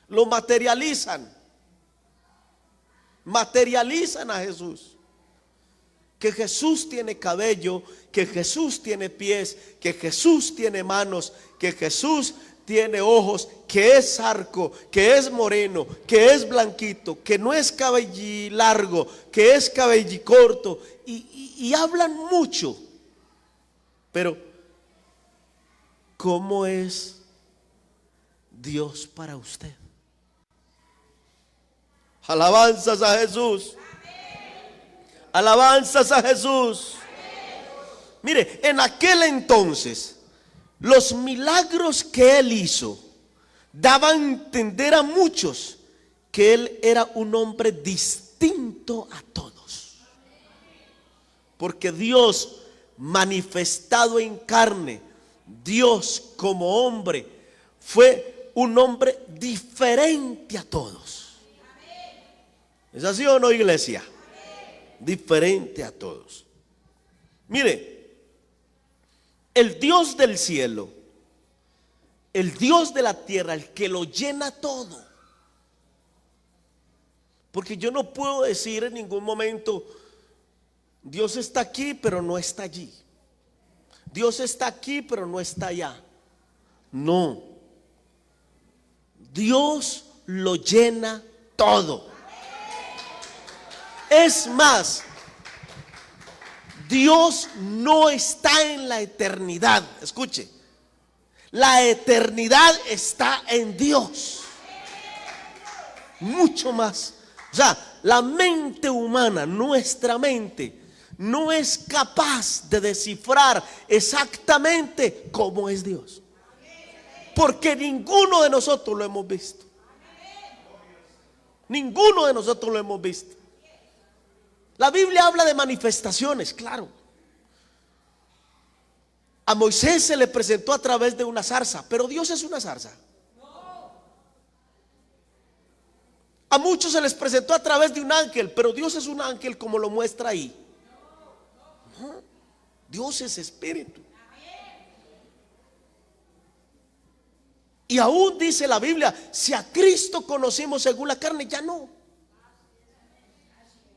Lo materializan. Materializan a Jesús. Que Jesús tiene cabello, que Jesús tiene pies, que Jesús tiene manos, que Jesús tiene ojos, que es arco, que es moreno, que es blanquito, que no es cabello largo, que es cabello corto. Y hablan mucho. Pero ¿cómo es Dios para usted? Alabanzas a Jesús. Alabanzas a Jesús. Mire, en aquel entonces, los milagros que él hizo daban a entender a muchos que él era un hombre distinto a todos. Porque Dios manifestado en carne, Dios como hombre, fue un hombre diferente a todos. ¿Es así o no, iglesia? Diferente a todos. Mire, el Dios del cielo, el Dios de la tierra, el que lo llena todo. Porque yo no puedo decir en ningún momento, Dios está aquí pero no está allí. Dios está aquí pero no está allá. No. Dios lo llena todo. Es más, Dios no está en la eternidad. Escuche, la eternidad está en Dios. Mucho más. O sea, la mente humana, nuestra mente, no es capaz de descifrar exactamente cómo es Dios. Porque ninguno de nosotros lo hemos visto. Ninguno de nosotros lo hemos visto. La Biblia habla de manifestaciones, claro. A Moisés se le presentó a través de una zarza, pero Dios es una zarza. A muchos se les presentó a través de un ángel, pero Dios es un ángel como lo muestra ahí. No, Dios es espíritu. Y aún dice la Biblia, si a Cristo conocimos según la carne, ya no.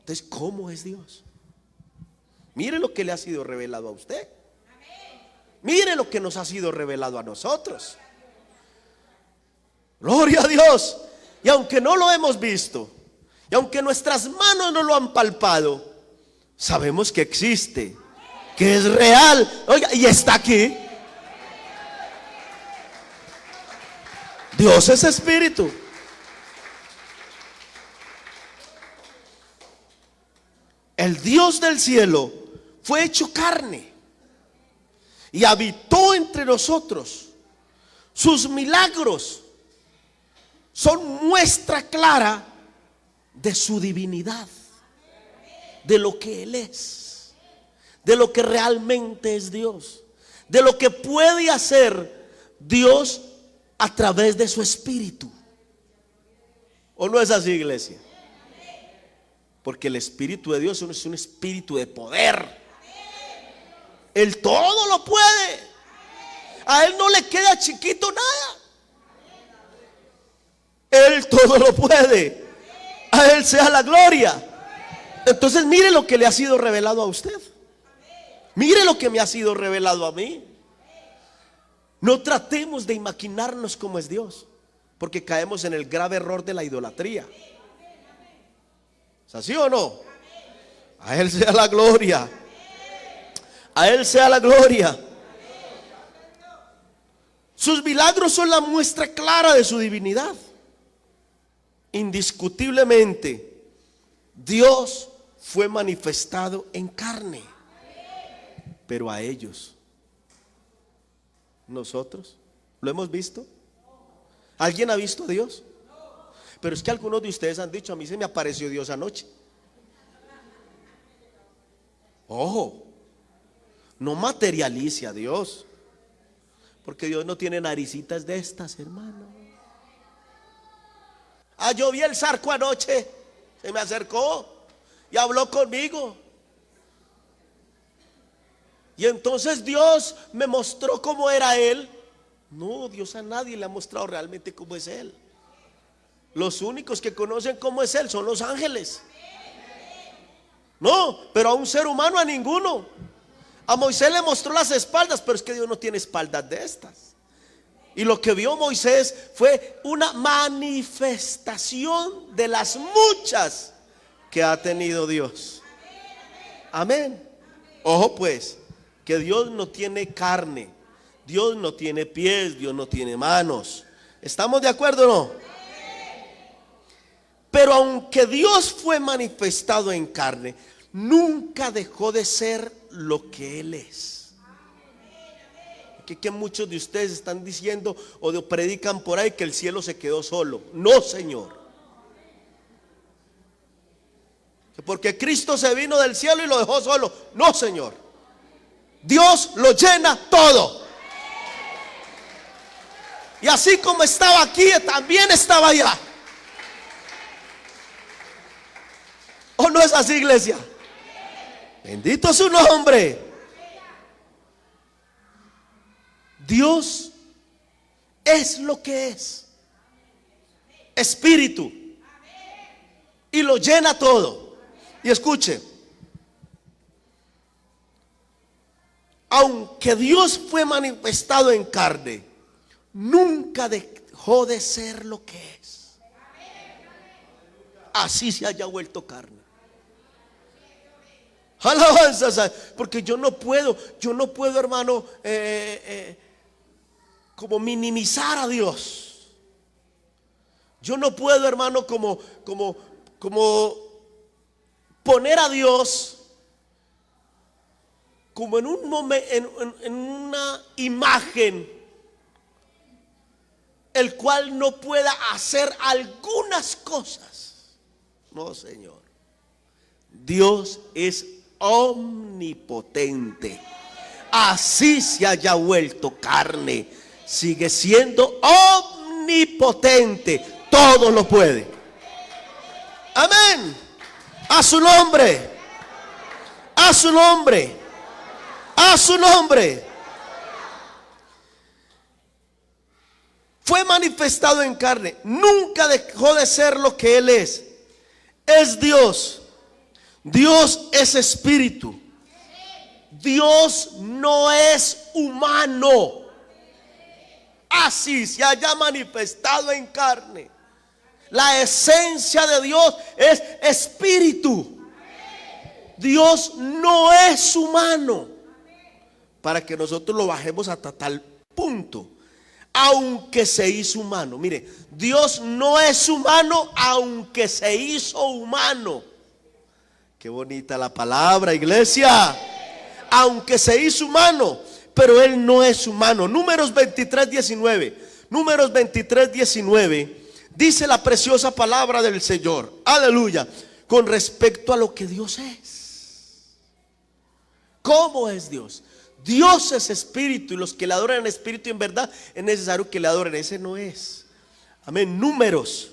Entonces, ¿cómo es Dios? Mire lo que le ha sido revelado a usted. Mire lo que nos ha sido revelado a nosotros. Gloria a Dios. Y aunque no lo hemos visto, y aunque nuestras manos no lo han palpado, sabemos que existe, que es real. Oiga, y está aquí. Dios es espíritu. El Dios del cielo fue hecho carne y habitó entre nosotros. Sus milagros son muestra clara de su divinidad, de lo que Él es, de lo que realmente es Dios, de lo que puede hacer Dios a través de su espíritu. ¿O no es así, iglesia? Porque el espíritu de Dios es un espíritu de poder. Él todo lo puede. A Él no le queda chiquito nada. Él todo lo puede. A Él sea la gloria. Entonces mire lo que le ha sido revelado a usted. Mire lo que me ha sido revelado a mí. No tratemos de imaginarnos cómo es Dios, porque caemos en el grave error de la idolatría. ¿Es así o no? A Él sea la gloria. A Él sea la gloria. Sus milagros son la muestra clara de su divinidad. Indiscutiblemente, Dios fue manifestado en carne. Pero a ellos, nosotros, ¿lo hemos visto? ¿Alguien ha visto a Dios? Pero es que algunos de ustedes han dicho, a mí se me apareció Dios anoche. Ojo, no materialice a Dios, porque Dios no tiene naricitas de estas, hermano. Ah, yo vi el zarco anoche, se me acercó y habló conmigo. Y entonces Dios me mostró cómo era Él. No, Dios a nadie le ha mostrado realmente cómo es Él. Los únicos que conocen cómo es Él son los ángeles. No, pero a un ser humano, a ninguno. A Moisés le mostró las espaldas, pero es que Dios no tiene espaldas de estas. Y lo que vio Moisés fue una manifestación de las muchas que ha tenido Dios. Amén. Ojo pues, que Dios no tiene carne, Dios no tiene pies, Dios no tiene manos. ¿Estamos de acuerdo o no? Pero aunque Dios fue manifestado en carne, nunca dejó de ser lo que Él es. Que muchos de ustedes están diciendo o predican por ahí que el cielo se quedó solo. No, Señor. Porque Cristo se vino del cielo y lo dejó solo. No, Señor. Dios lo llena todo. Y así como estaba aquí, también estaba allá. ¿O no es así, iglesia? Bendito su nombre. Dios es lo que es. Espíritu. Y lo llena todo. Y escuche. Aunque Dios fue manifestado en carne, nunca dejó de ser lo que es. Así se haya vuelto carne. Alabanza, porque yo no puedo, hermano, como minimizar a Dios. Yo no puedo, hermano, como poner a Dios como en un momento, en una imagen, el cual no pueda hacer algunas cosas. No, Señor. Dios es omnipotente. Así se haya vuelto carne, sigue siendo omnipotente. Todo lo puede. Amén. A su nombre. A su nombre. A su nombre. Fue manifestado en carne. Nunca dejó de ser lo que Él es. Es Dios. Dios es espíritu. Dios no es humano. Así se haya manifestado en carne. La esencia de Dios es espíritu. Dios no es humano. Para que nosotros lo bajemos hasta tal punto. Aunque se hizo humano. Mire, Dios no es humano, aunque se hizo humano. Qué bonita la palabra, iglesia. Aunque se hizo humano, pero Él no es humano. Números 23:19. Números 23:19. Dice la preciosa palabra del Señor. Aleluya. Con respecto a lo que Dios es. ¿Cómo es Dios? Dios es espíritu, y los que le adoran en espíritu y en verdad es necesario que le adoren. Ese no es. Amén. Números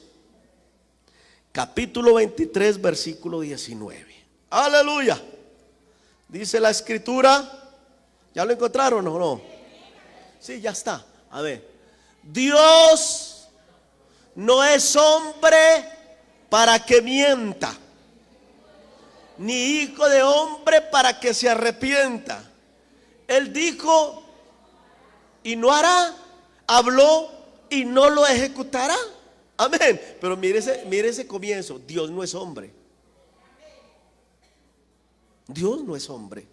capítulo 23 versículo 19. Aleluya. Dice la escritura. ¿Ya lo encontraron o no? Sí, ya está. A ver. Dios no es hombre para que mienta, ni hijo de hombre para que se arrepienta. Él dijo y no hará, habló y no lo ejecutará. Amén. Pero mire ese comienzo. Dios no es hombre. Dios no es hombre.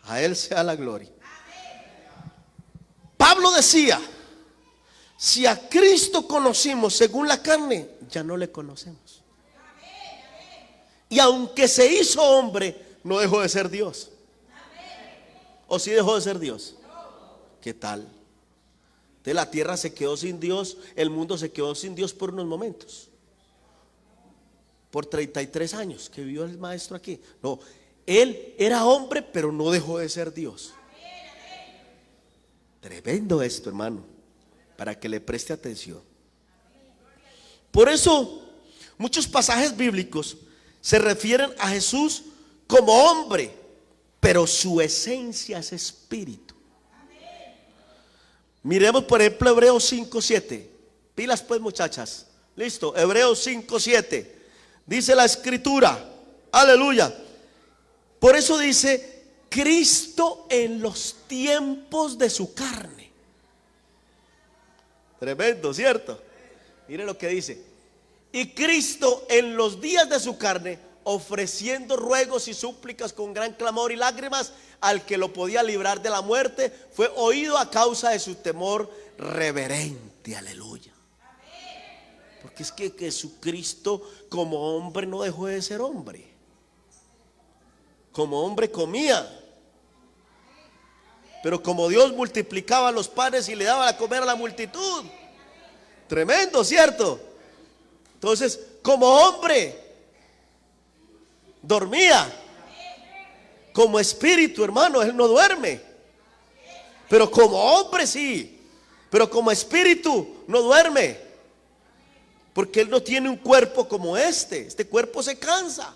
A Él sea la gloria. Pablo decía: si a Cristo conocimos según la carne, ya no le conocemos. Y aunque se hizo hombre, no dejó de ser Dios. ¿O sí dejó de ser Dios? ¿Qué tal? De la tierra se quedó sin Dios, el mundo se quedó sin Dios por unos momentos. Por 33 años que vivió el maestro aquí. No, Él era hombre, pero no dejó de ser Dios. Tremendo esto, hermano, para que le preste atención. Por eso muchos pasajes bíblicos se refieren a Jesús como hombre, pero su esencia es espíritu. Miremos por ejemplo Hebreos 5:7. Pilas pues, muchachas, Listo, Hebreos 5:7. Dice la escritura, aleluya. Por eso dice, Cristo en los tiempos de su carne. Tremendo, ¿cierto? Mire lo que dice. Y Cristo en los días de su carne, ofreciendo ruegos y súplicas con gran clamor y lágrimas al que lo podía librar de la muerte, fue oído a causa de su temor reverente. Aleluya. Porque es que Jesucristo como hombre no dejó de ser hombre. Como hombre comía, pero como Dios multiplicaba los panes y le daba a comer a la multitud. Tremendo, ¿cierto? Entonces, como hombre dormía. Como espíritu, hermano, Él no duerme. Pero como hombre sí. Pero como espíritu no duerme. Porque Él no tiene un cuerpo como este. Este cuerpo se cansa,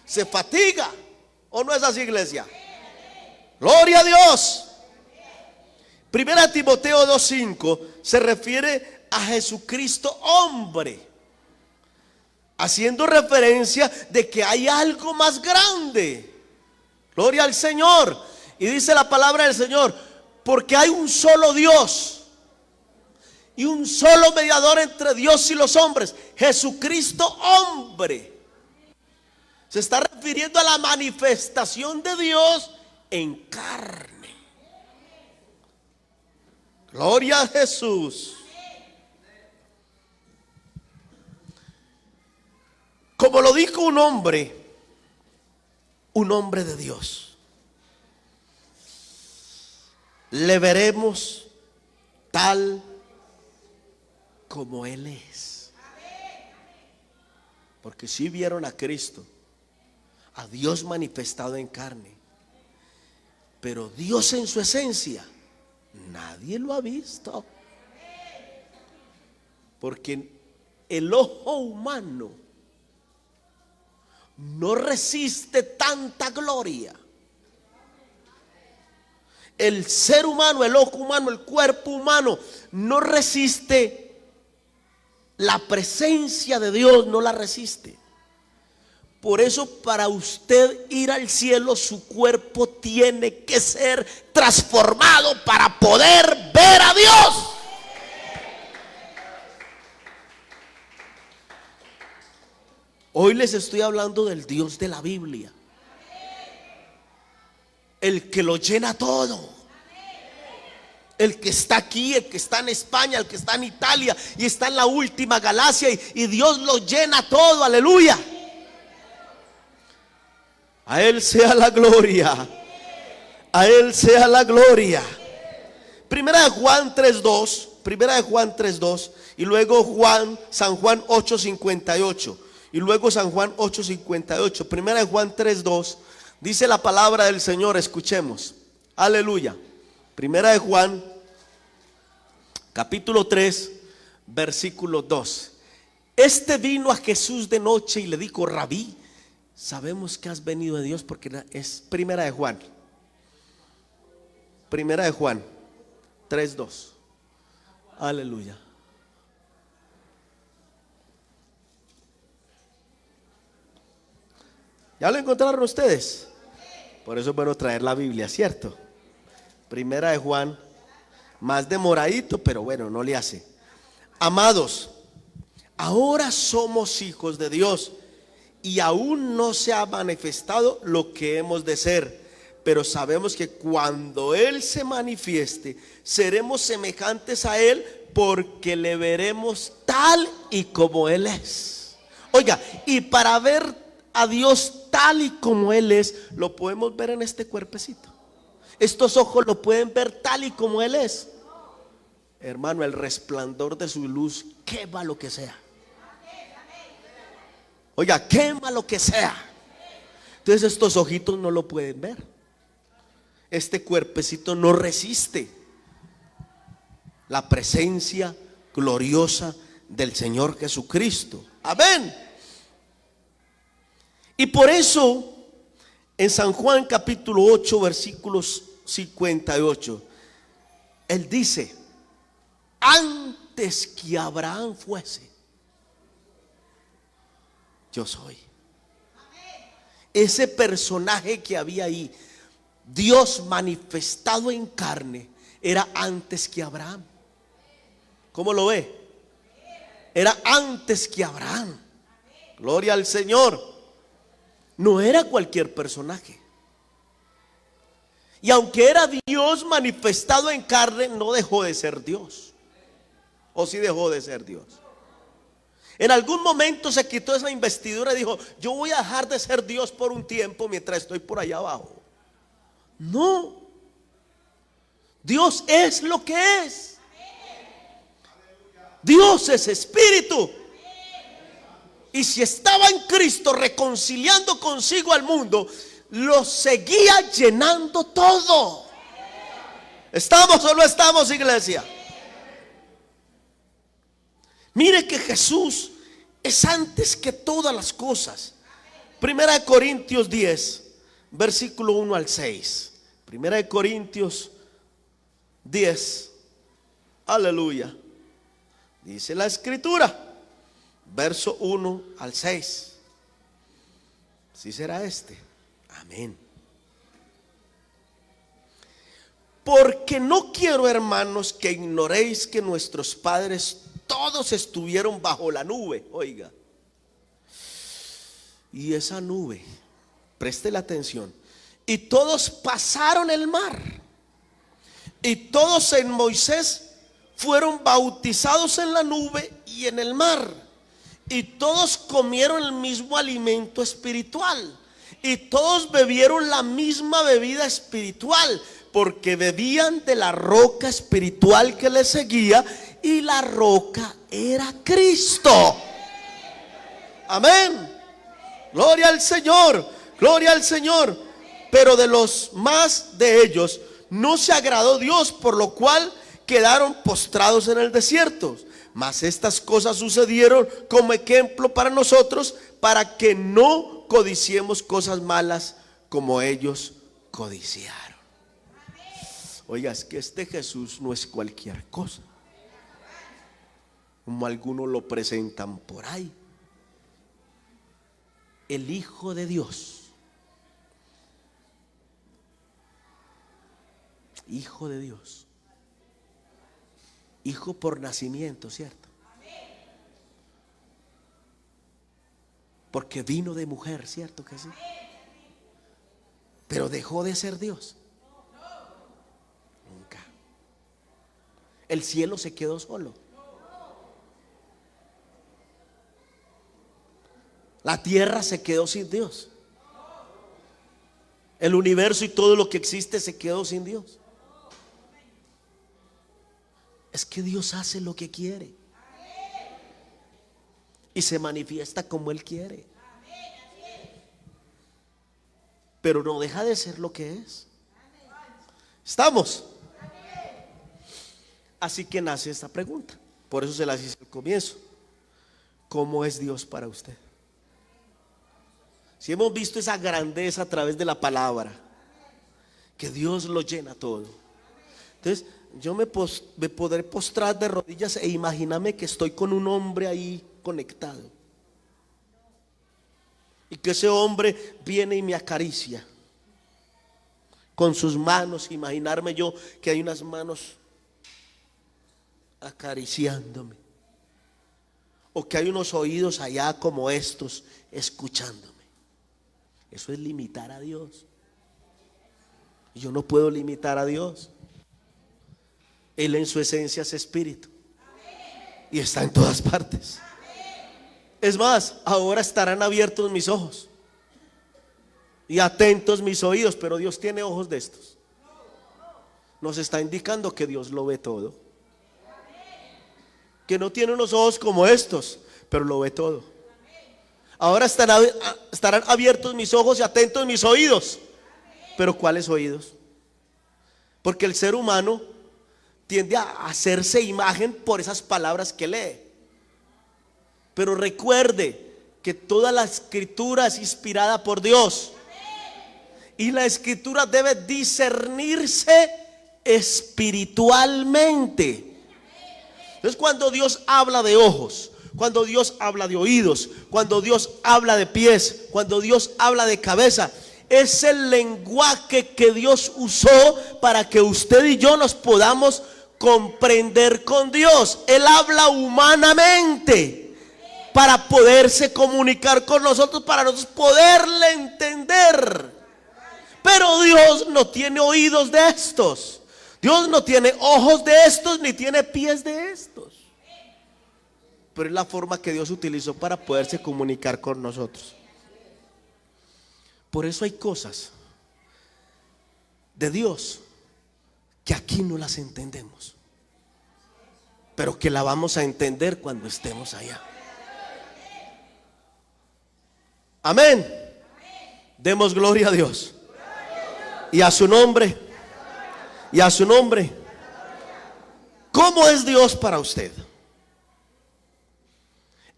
se fatiga. ¿O no es así, iglesia? Gloria a Dios. Primera Timoteo 2:5 se refiere a Jesucristo hombre, haciendo referencia de que hay algo más grande. Gloria al Señor. Y dice la palabra del Señor, porque hay un solo Dios y un solo mediador entre Dios y los hombres, Jesucristo hombre. Se está refiriendo a la manifestación de Dios en carne. Gloria a Jesús. Como lo dijo un hombre de Dios, le veremos tal como Él es. Porque si vieron a Cristo, a Dios manifestado en carne, pero Dios en su esencia nadie lo ha visto, porque el ojo humano no resiste tanta gloria. El ser humano, el ojo humano, el cuerpo humano no resiste la presencia de Dios, no la resiste. Por eso para usted ir al cielo, su cuerpo tiene que ser transformado para poder ver a Dios. Hoy les estoy hablando del Dios de la Biblia, el que lo llena todo, el que está aquí, el que está en España, el que está en Italia y está en la última galaxia, y Dios lo llena todo. Aleluya. A Él sea la gloria. A Él sea la gloria. Primera de Juan 3:2. Primera de Juan 3:2. Y luego San Juan 8:58. Y luego San Juan 8:58. Primera de Juan 3:2. Dice la palabra del Señor. Escuchemos. Aleluya. Primera de Juan, capítulo 3, versículo 2. Este vino a Jesús de noche y le dijo: Rabí, sabemos que has venido de Dios, porque es Primera de Juan. Primera de Juan 3:2. Aleluya. ¿Ya lo encontraron ustedes? Por eso es bueno traer la Biblia, ¿cierto? Primera de Juan, más demoradito, pero bueno, no le hace. Amados, ahora somos hijos de Dios, y aún no se ha manifestado lo que hemos de ser, pero sabemos que cuando Él se manifieste, seremos semejantes a Él, porque le veremos tal y como Él es. Oiga, y para ver a Dios tal y como Él es, lo podemos ver en este cuerpecito. Estos ojos lo pueden ver tal y como Él es. Hermano, el resplandor de su luz quema lo que sea. Oiga, quema lo que sea. Entonces estos ojitos no lo pueden ver. Este cuerpecito no resiste la presencia gloriosa del Señor Jesucristo. Amén. Y por eso en San Juan capítulo 8 versículos 58, Él dice: antes que Abraham fuese, yo soy. Ese personaje que había ahí, Dios manifestado en carne, era antes que Abraham. ¿Cómo lo ve? Era antes que Abraham. Gloria al Señor. No era cualquier personaje. Y aunque era Dios manifestado en carne, no dejó de ser Dios. ¿O sí dejó de ser Dios? En algún momento se quitó esa investidura y dijo: yo voy a dejar de ser Dios por un tiempo mientras estoy por allá abajo. No. Dios es lo que es. Dios es espíritu. Y si estaba en Cristo reconciliando consigo al mundo, lo seguía llenando todo. ¿Estamos o no estamos, iglesia? Mire que Jesús es antes que todas las cosas. Primera de Corintios 10, versículo 1 al 6. Primera de Corintios 10, aleluya. Dice la escritura, verso 1 al 6. ¿Sí será este? Amén. Porque no quiero, hermanos, que ignoréis que nuestros padres todos estuvieron bajo la nube. Oiga. Y esa nube, preste la atención, y todos pasaron el mar, y todos en Moisés fueron bautizados en la nube y en el mar, y todos comieron el mismo alimento espiritual, y todos bebieron la misma bebida espiritual, porque bebían de la roca espiritual que les seguía, y la roca era Cristo. Amén. Gloria al Señor, gloria al Señor. Pero de los más de ellos no se agradó Dios, por lo cual quedaron postrados en el desierto. Mas estas cosas sucedieron como ejemplo para nosotros, para que no codiciemos cosas malas como ellos codiciaron. Oiga, es que este Jesús no es cualquier cosa, como algunos lo presentan por ahí. El Hijo de Dios, Hijo de Dios, hijo por nacimiento, ¿cierto? Porque vino de mujer, ¿cierto que sí? Pero dejó de ser Dios. Nunca. El cielo se quedó solo. La tierra se quedó sin Dios. El universo y todo lo que existe se quedó sin Dios. Es que Dios hace lo que quiere y se manifiesta como Él quiere, pero no deja de ser lo que es. ¿Estamos? Así que nace esta pregunta. Por eso se las hice al comienzo. ¿Cómo es Dios para usted? Si hemos visto esa grandeza a través de la palabra, que Dios lo llena todo, entonces yo me podré postrar de rodillas e imaginarme que estoy con un hombre ahí conectado, y que ese hombre viene y me acaricia con sus manos. Imaginarme yo que hay unas manos acariciándome, o que hay unos oídos allá como estos escuchándome. Eso es limitar a Dios. Yo no puedo limitar a Dios. Él en su esencia es espíritu y está en todas partes. Es más, ahora estarán abiertos mis ojos y atentos mis oídos, pero Dios tiene ojos de estos. Nos está indicando que Dios lo ve todo, que no tiene unos ojos como estos, pero lo ve todo. Ahora estarán abiertos mis ojos y atentos mis oídos. Pero ¿cuáles oídos? Porque el ser humano tiende a hacerse imagen por esas palabras que lee. Pero recuerde que toda la escritura es inspirada por Dios, y la escritura debe discernirse espiritualmente. Entonces, cuando Dios habla de ojos, cuando Dios habla de oídos, cuando Dios habla de pies, cuando Dios habla de cabeza, es el lenguaje que Dios usó para que usted y yo nos podamos comprender con Dios. Él habla humanamente para poderse comunicar con nosotros, para nosotros poderle entender. Pero Dios no tiene oídos de estos, Dios no tiene ojos de estos, ni tiene pies de estos. Pero es la forma que Dios utilizó para poderse comunicar con nosotros. Por eso hay cosas de Dios que aquí no las entendemos, pero que la vamos a entender cuando estemos allá. Amén. Demos gloria a Dios. Y a su nombre. Y a su nombre. ¿Cómo es Dios para usted?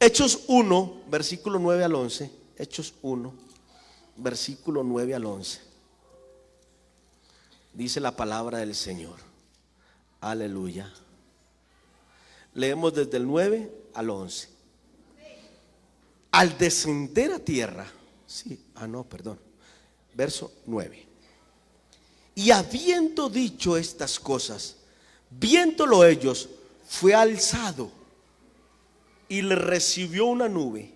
Hechos 1, versículo 9 al 11. Hechos 1, versículo 9 al 11. Dice la palabra del Señor. Aleluya. Leemos desde el 9 al 11. Al descender a tierra, verso 9. Y habiendo dicho estas cosas, viéndolo ellos, fue alzado y le recibió una nube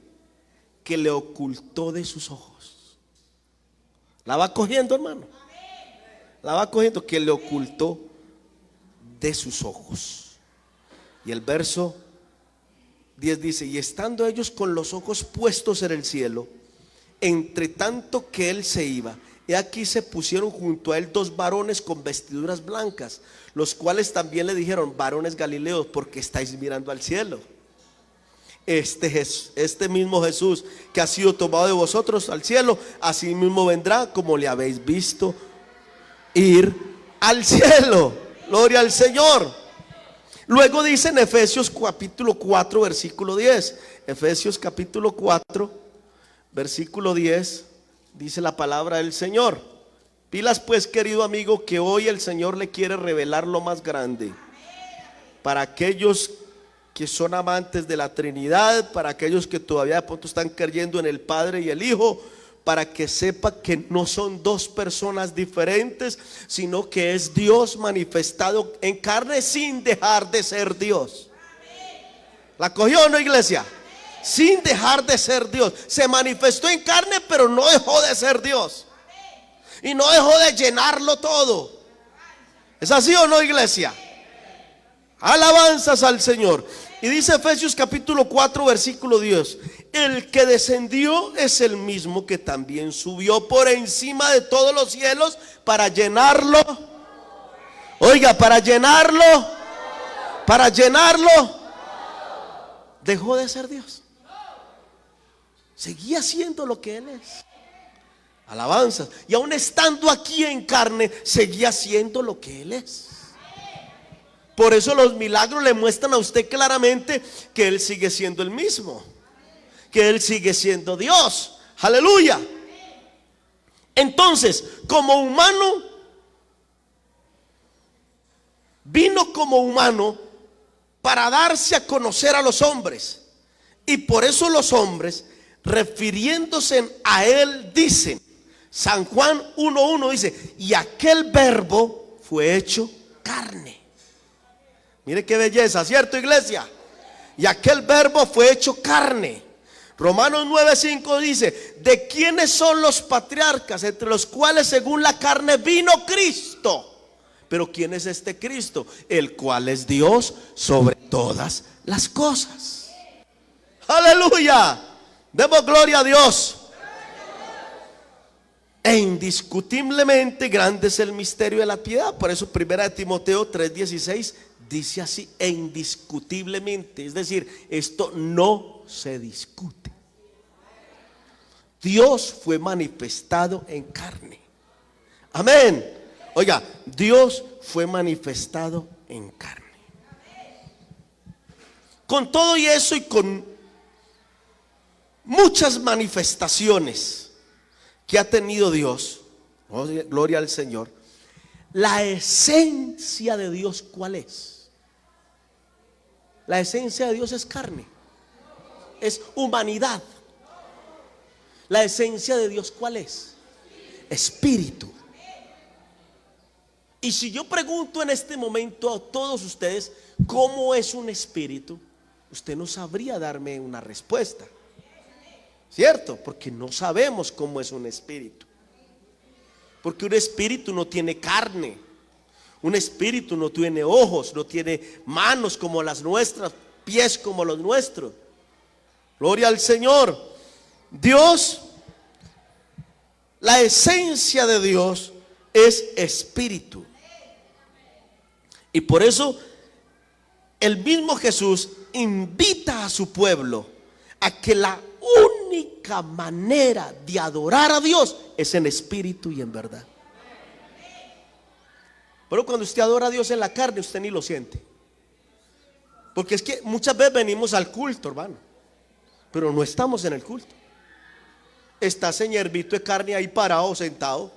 que le ocultó de sus ojos. ¿La va cogiendo, hermano? La va cogiendo, que le ocultó de sus ojos. Y el verso 10 dice: y estando ellos con los ojos puestos en el cielo, entre tanto que él se iba, he aquí se pusieron junto a él dos varones con vestiduras blancas, los cuales también le dijeron: varones galileos, ¿por qué estáis mirando al cielo? Este mismo Jesús que ha sido tomado de vosotros al cielo, así mismo vendrá como le habéis visto ir al cielo. Gloria al Señor. Luego dice en Efesios capítulo 4 versículo 10. Efesios capítulo 4 versículo 10. Dice la palabra del Señor: pilas pues, querido amigo, que hoy el Señor le quiere revelar lo más grande. Para aquellos que son amantes de la Trinidad, para aquellos que todavía de pronto están creyendo en el Padre y el Hijo, para que sepa que no son dos personas diferentes, sino que es Dios manifestado en carne sin dejar de ser Dios. ¿La cogió o no, iglesia? Sin dejar de ser Dios. Se manifestó en carne, pero no dejó de ser Dios. Y no dejó de llenarlo todo. ¿Es así o no, iglesia? Alabanzas al Señor. Y dice Efesios capítulo 4 versículo 10: el que descendió es el mismo que también subió por encima de todos los cielos para llenarlo. Oiga, para llenarlo. Dejó de ser Dios. Seguía siendo lo que Él es. Alabanzas. Y aún estando aquí en carne, seguía siendo lo que Él es. Por eso los milagros le muestran a usted claramente que Él sigue siendo el mismo, que Él sigue siendo Dios. Aleluya. Entonces, como humano, vino como humano para darse a conocer a los hombres. Y por eso los hombres, refiriéndose a Él, dicen, San Juan 1:1 dice: y aquel verbo fue hecho carne. Mire qué belleza, ¿cierto, iglesia? Y aquel verbo fue hecho carne. Romanos 9:5 dice: ¿de quiénes son los patriarcas? Entre los cuales según la carne vino Cristo. Pero ¿quién es este Cristo? El cual es Dios sobre todas las cosas. Aleluya. Demos gloria a Dios. E indiscutiblemente grande es el misterio de la piedad. Por eso 1 Timoteo 3:16 dice así: e indiscutiblemente. Es decir, esto no se discute. Dios fue manifestado en carne. Amén. Oiga, Dios fue manifestado en carne. Con todo y eso, y con muchas manifestaciones que ha tenido Dios, oh, gloria al Señor, la esencia de Dios, ¿cuál es? La esencia de Dios es carne. es humanidad. La esencia de Dios, ¿cuál es? Espíritu. Y si yo pregunto en este momento a todos ustedes, ¿cómo es un espíritu? Usted no sabría darme una respuesta, ¿cierto? Porque no sabemos cómo es un espíritu. Porque un espíritu no tiene carne. Un espíritu no tiene ojos, no tiene manos como las nuestras, pies como los nuestros. Gloria al Señor. Dios, la esencia de Dios es espíritu. Y por eso el mismo Jesús invita a su pueblo a que la única manera de adorar a Dios es en espíritu y en verdad. Pero cuando usted adora a Dios en la carne, usted ni lo siente. Porque es que muchas veces venimos al culto, hermano, pero no estamos en el culto. Está señorito de carne ahí parado, sentado,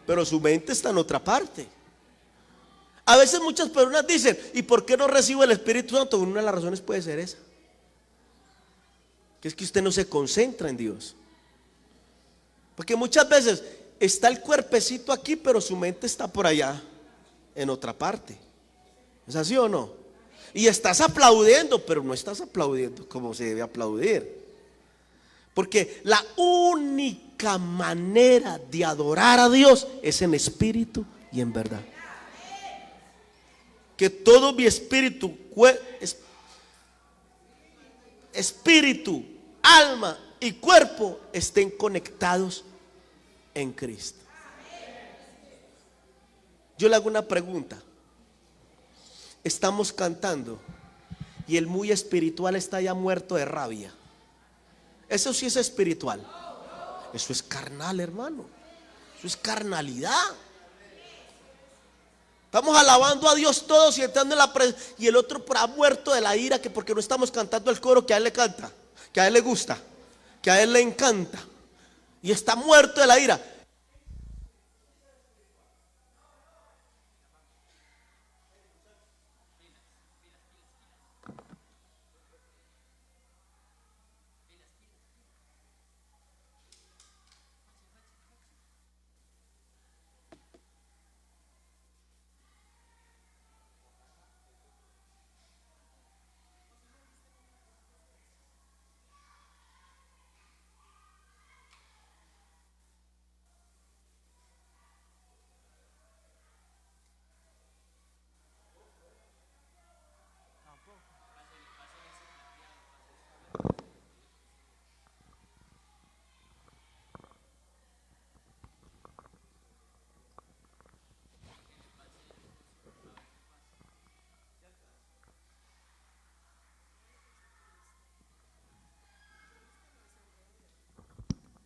pero su mente está en otra parte. A veces muchas personas dicen, ¿y por qué no recibo el Espíritu Santo? Una de las razones puede ser esa, que es que usted no se concentra en Dios. Porque muchas veces está el cuerpecito aquí, pero su mente está por allá, en otra parte. ¿Es así o no? Y estás aplaudiendo, pero no estás aplaudiendo como se debe aplaudir. Porque la única manera de adorar a Dios es en espíritu y en verdad. Que todo mi espíritu, alma y cuerpo estén conectados en Cristo. Yo le hago una pregunta. Estamos cantando y el muy espiritual está ya muerto de rabia. Eso sí es espiritual. Eso es carnal, hermano. Eso es carnalidad. Estamos alabando a Dios todos y entrando en la presencia, y el otro ha muerto de la ira, que porque no estamos cantando el coro que a él le canta, que a él le gusta, que a él le encanta, y está muerto de la ira.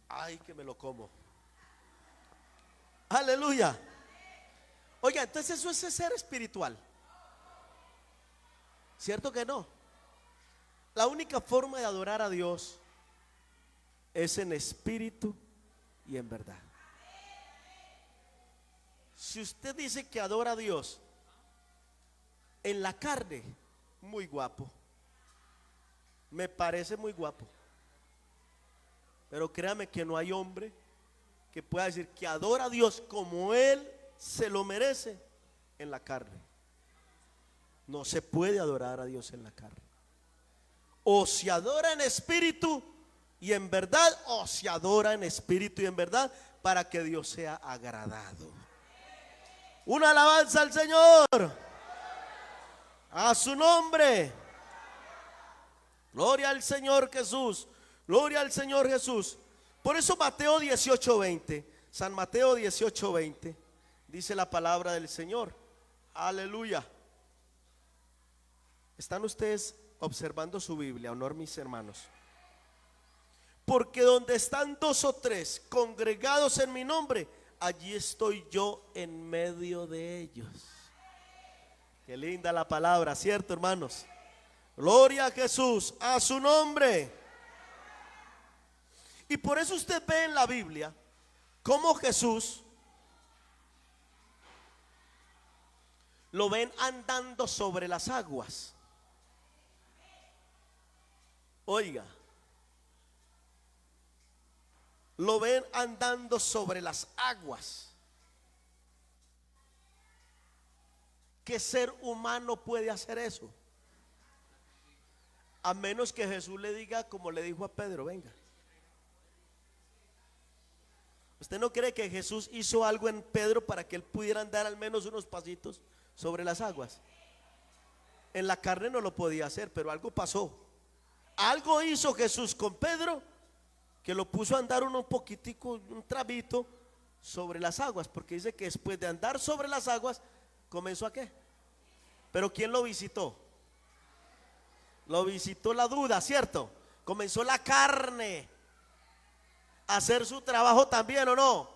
Ay, que me lo como. Aleluya. Oiga, entonces eso es ser espiritual. ¿Cierto que no? La única forma de adorar a Dios es en espíritu y en verdad. Si usted dice que adora a Dios en la carne, muy guapo. Me parece muy guapo. Pero créame que no hay hombre que pueda decir que adora a Dios como Él se lo merece en la carne. No se puede adorar a Dios en la carne. O se adora en espíritu y en verdad, o se adora en espíritu y en verdad, para que Dios sea agradado. Una alabanza al Señor, a su nombre. Gloria al Señor Jesús. Gloria al Señor Jesús. Por eso Mateo 18:20, San Mateo 18:20, dice la palabra del Señor. Aleluya. ¿Están ustedes observando su Biblia, honor mis hermanos? Porque donde están dos o tres congregados en mi nombre, allí estoy yo en medio de ellos. Qué linda la palabra, ¿cierto, hermanos? Gloria a Jesús, a su nombre. Y por eso usted ve en la Biblia cómo Jesús lo ven andando sobre las aguas. Oiga, lo ven andando sobre las aguas. ¿Qué ser humano puede hacer eso? A menos que Jesús le diga como le dijo a Pedro: venga. ¿Usted no cree que Jesús hizo algo en Pedro para que él pudiera andar al menos unos pasitos sobre las aguas? En la carne no lo podía hacer, pero algo pasó. Algo hizo Jesús con Pedro que lo puso a andar un poquitico, un trabito sobre las aguas, porque dice que después de andar sobre las aguas comenzó a ¿qué? Pero ¿quién lo visitó? Lo visitó la duda, ¿cierto? Comenzó la carne a hacer su trabajo también, ¿o no?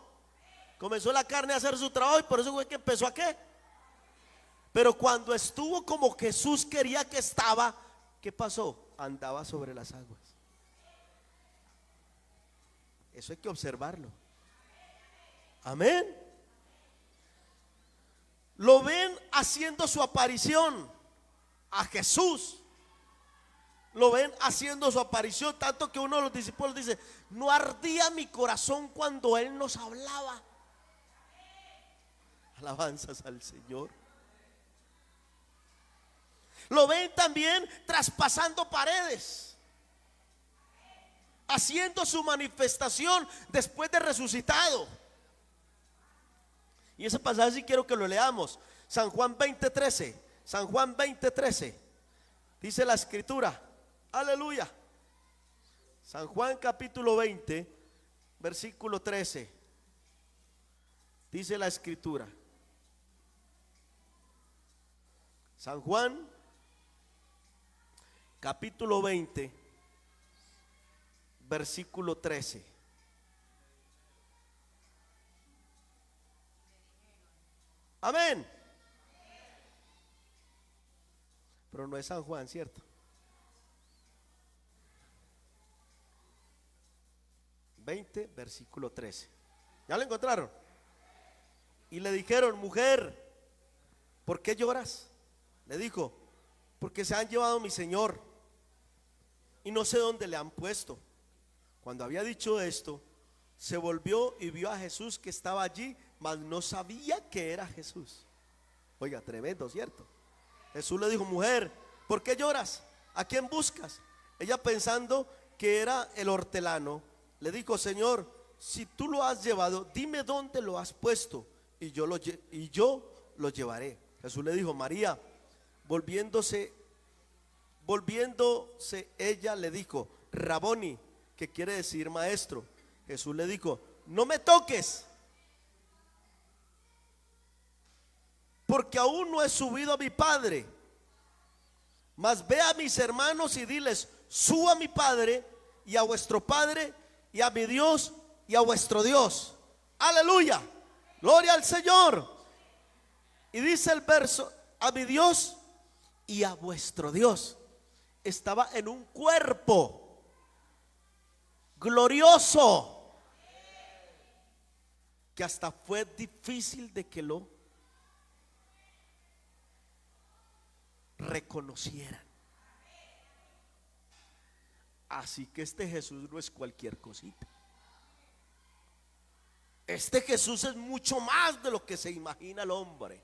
Comenzó la carne a hacer su trabajo y por eso fue que empezó a ¿qué? Pero cuando estuvo como Jesús quería que estaba, ¿qué pasó? Andaba sobre las aguas. Eso hay que observarlo. Amén. Lo ven haciendo su aparición a Jesús. Lo ven haciendo su aparición, tanto que uno de los discípulos dice: no ardía mi corazón cuando Él nos hablaba. Alabanzas al Señor. Lo ven también traspasando paredes, haciendo su manifestación después de resucitado. Y ese pasaje sí quiero que lo leamos. San Juan 20:13. San Juan 20:13. Dice la escritura. Aleluya. San Juan capítulo 20, versículo 13. Dice la escritura. San Juan capítulo 20, versículo 13. Amén. Pero no es San Juan, ¿cierto? 20, versículo 13. ¿Ya lo encontraron? Y le dijeron: mujer, ¿por qué lloras? Le dijo: porque se han llevado a mi Señor y no sé dónde le han puesto. Cuando había dicho esto, se volvió y vio a Jesús que estaba allí, mas no sabía que era Jesús. Oiga, tremendo, ¿cierto? Jesús le dijo: mujer, ¿por qué lloras? ¿A quién buscas? Ella, pensando que era el hortelano, le dijo: Señor, si tú lo has llevado, dime dónde lo has puesto y yo lo llevaré. Jesús le dijo: María. Volviéndose ella le dijo: Raboni, que quiere decir maestro. Jesús le dijo: no me toques, porque aún no he subido a mi Padre, mas ve a mis hermanos y diles: subo a mi Padre y a vuestro Padre, y a mi Dios y a vuestro Dios. Aleluya, gloria al Señor. Y dice el verso: a mi Dios y a vuestro Dios. Estaba en un cuerpo glorioso que hasta fue difícil de que lo reconocieran. Así que este Jesús no es cualquier cosita. Este Jesús es mucho más de lo que se imagina el hombre.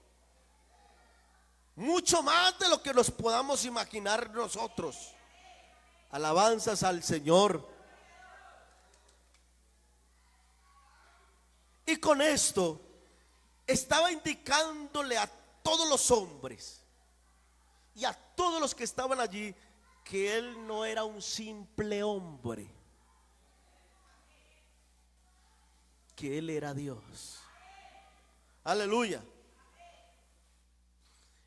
Mucho más de lo que nos podamos imaginar nosotros. Alabanzas al Señor. Y con esto estaba indicándole a todos los hombres y a todos los que estaban allí que Él no era un simple hombre, que Él era Dios. Aleluya.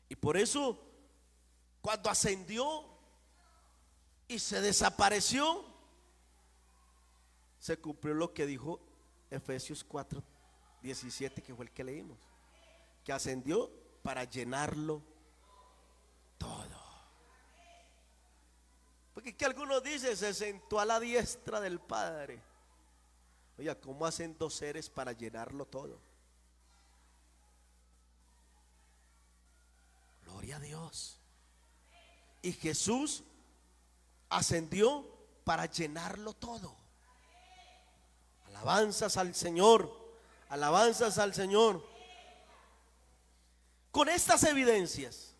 Y por eso, cuando ascendió y se desapareció, se cumplió lo que dijo Efesios 4:17, que fue el que leímos, que ascendió para llenarlo todo. Porque que algunos dicen: se sentó a la diestra del Padre. Oiga, ¿cómo hacen dos seres para llenarlo todo? Gloria a Dios. Y Jesús ascendió para llenarlo todo. Alabanzas al Señor, alabanzas al Señor. Con estas evidencias,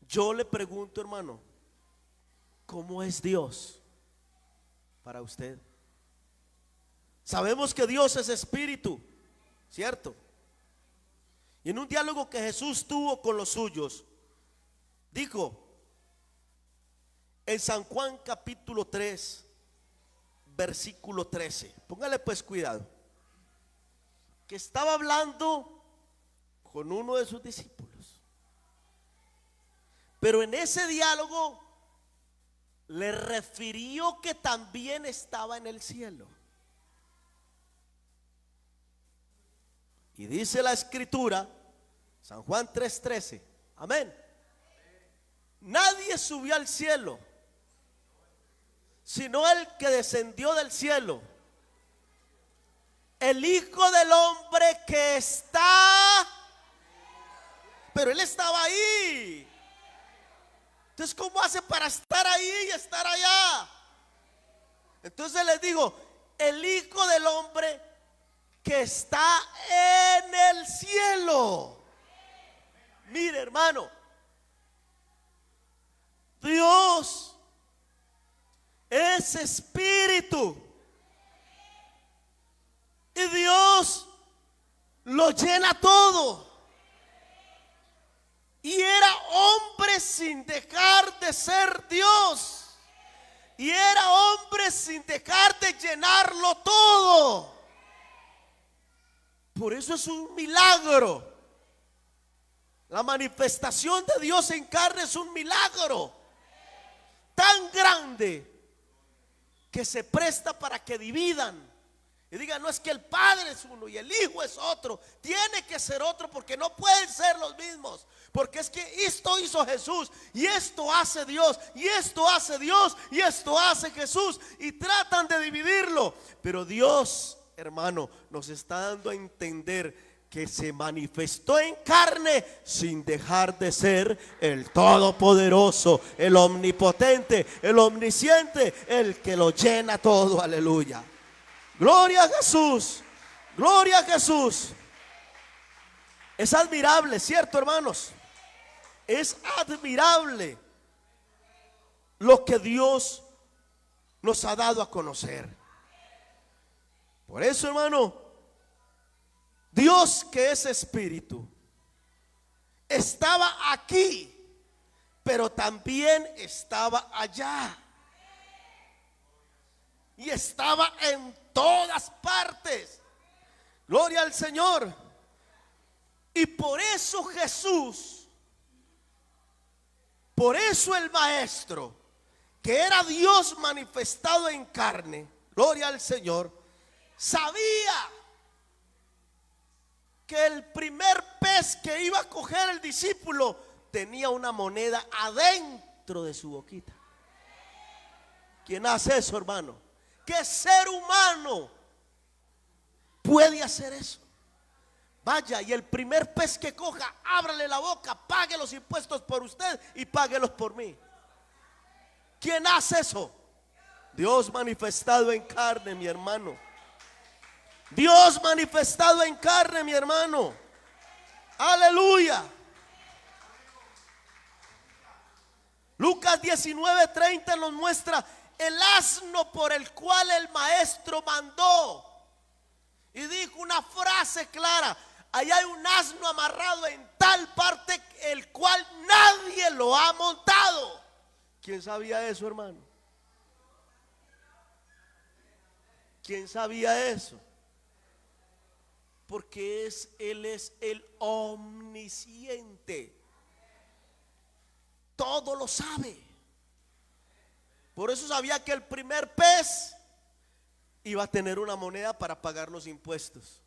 yo le pregunto, hermano, ¿cómo es Dios para usted? Sabemos que Dios es espíritu, ¿cierto? Y en un diálogo que Jesús tuvo con los suyos, dijo en San Juan capítulo 3, versículo 13, póngale pues cuidado, que estaba hablando con uno de sus discípulos, pero en ese diálogo le refirió que también estaba en el cielo. Y dice la escritura, San Juan 3:13, amén: nadie subió al cielo, sino el que descendió del cielo, el Hijo del Hombre que está. Pero él estaba ahí. Entonces, ¿cómo hace para estar ahí y estar allá? Entonces les digo, el Hijo del Hombre que está en el cielo. Mire, hermano, Dios es espíritu y Dios lo llena todo. Y era hombre sin dejar de ser Dios, y era hombre sin dejar de llenarlo todo. Por eso es un milagro. La manifestación de Dios en carne es un milagro tan grande que se presta para que dividan y digan, no, es que el Padre es uno y el Hijo es otro. Tiene que ser otro, porque no pueden ser los mismos. Porque es que esto hizo Jesús, y esto hace Dios, y esto hace Dios, y esto hace Jesús, y tratan de dividirlo. Pero Dios, hermano, nos está dando a entender que se manifestó en carne sin dejar de ser el todopoderoso, el omnipotente, el omnisciente, el que lo llena todo. Aleluya. Gloria a Jesús, gloria a Jesús. Es admirable, ¿cierto, hermanos? Es admirable lo que Dios nos ha dado a conocer. Por eso, hermano, Dios, que es espíritu, estaba aquí, pero también estaba allá. Y estaba en todas partes. Gloria al Señor. Y por eso Jesús, por eso el Maestro, que era Dios manifestado en carne, gloria al Señor, sabía que el primer pez que iba a coger el discípulo tenía una moneda adentro de su boquita. ¿Quién hace eso, hermano? ¿Qué ser humano puede hacer eso? Vaya, y el primer pez que coja, ábrale la boca, pague los impuestos por usted y páguelos por mí. ¿Quién hace eso? Dios manifestado en carne, mi hermano. Dios manifestado en carne, mi hermano. Aleluya. Lucas 19:30 nos muestra el asno por el cual el Maestro mandó. Y dijo una frase clara: allá hay un asno amarrado en tal parte, el cual nadie lo ha montado. ¿Quién sabía eso, hermano? ¿Quién sabía eso? Porque Él es el omnisciente. Todo lo sabe. Por eso sabía que el primer pez iba a tener una moneda para pagar los impuestos.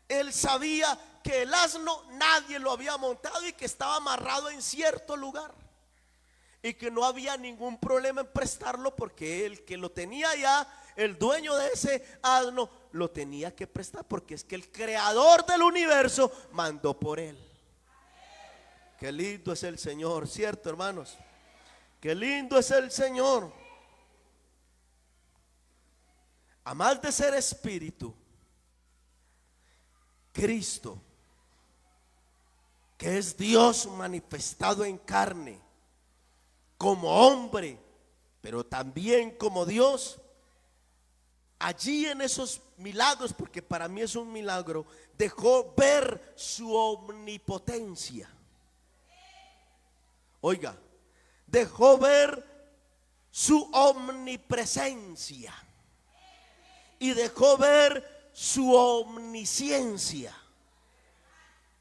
Él sabía que el asno nadie lo había montado y que estaba amarrado en cierto lugar, y que no había ningún problema en prestarlo, porque el que lo tenía ya, el dueño de ese asno, lo tenía que prestar, porque es que el creador del universo mandó por él. Qué lindo es el Señor, ¿cierto, hermanos? Qué lindo es el Señor. A más de ser espíritu, Cristo, que es Dios manifestado en carne, como hombre, pero también como Dios, allí en esos milagros, porque para mí es un milagro, dejó ver su omnipotencia. Oiga, dejó ver su omnipresencia y dejó ver su omnisciencia.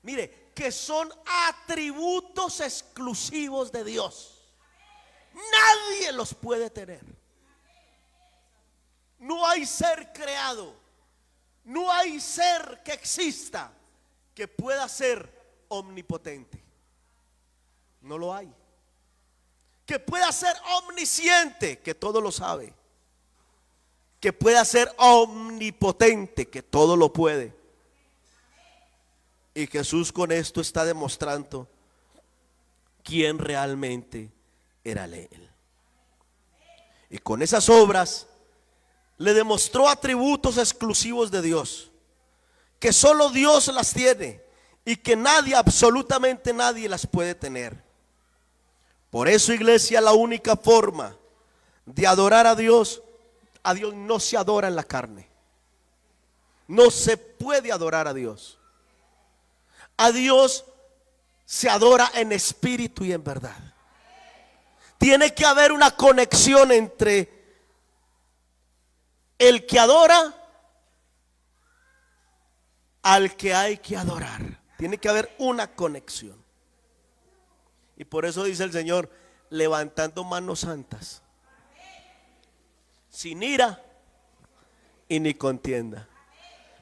Mire, que son atributos exclusivos de Dios. Nadie los puede tener. No hay ser creado, no hay ser que exista que pueda ser omnipotente. No lo hay. Que pueda ser omnisciente, que todo lo sabe. Que pueda ser omnipotente, que todo lo puede. Y Jesús con esto está demostrando quién realmente era Él. Y con esas obras le demostró atributos exclusivos de Dios, que solo Dios las tiene y que nadie, absolutamente nadie las puede tener. Por eso, iglesia, la única forma de adorar a Dios no se adora en la carne. No se puede adorar a Dios. A Dios se adora en espíritu y en verdad. Tiene que haber una conexión entre el que adora al que hay que adorar. Tiene que haber una conexión. Y por eso dice el Señor, levantando manos santas, sin ira y ni contienda.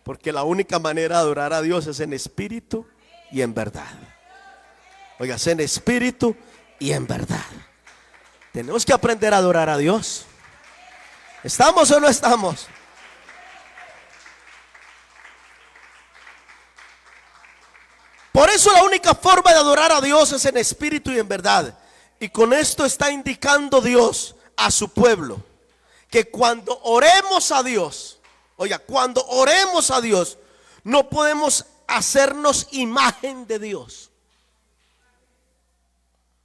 Porque la única manera de adorar a Dios es en espíritu y en verdad. Oiga, es en espíritu y en verdad. Tenemos que aprender a adorar a Dios. ¿Estamos o no estamos? Por eso la única forma de adorar a Dios es en espíritu y en verdad. Y con esto está indicando Dios a su pueblo que cuando oremos a Dios, oiga, cuando oremos a Dios, no podemos hacernos imagen de Dios.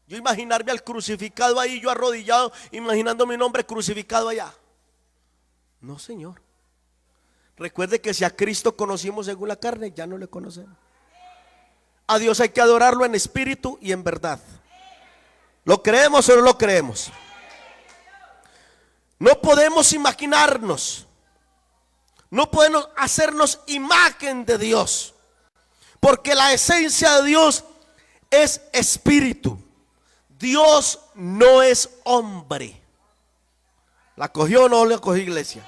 Yo imaginarme al crucificado ahí, yo arrodillado, imaginando mi nombre crucificado allá. No, Señor. Recuerde que si a Cristo conocimos según la carne, ya no le conocemos. A Dios hay que adorarlo en espíritu y en verdad. ¿Lo creemos o no lo creemos? No podemos imaginarnos, no podemos hacernos imagen de Dios, porque la esencia de Dios es espíritu. Dios no es hombre. ¿La cogió o no la cogió, iglesia?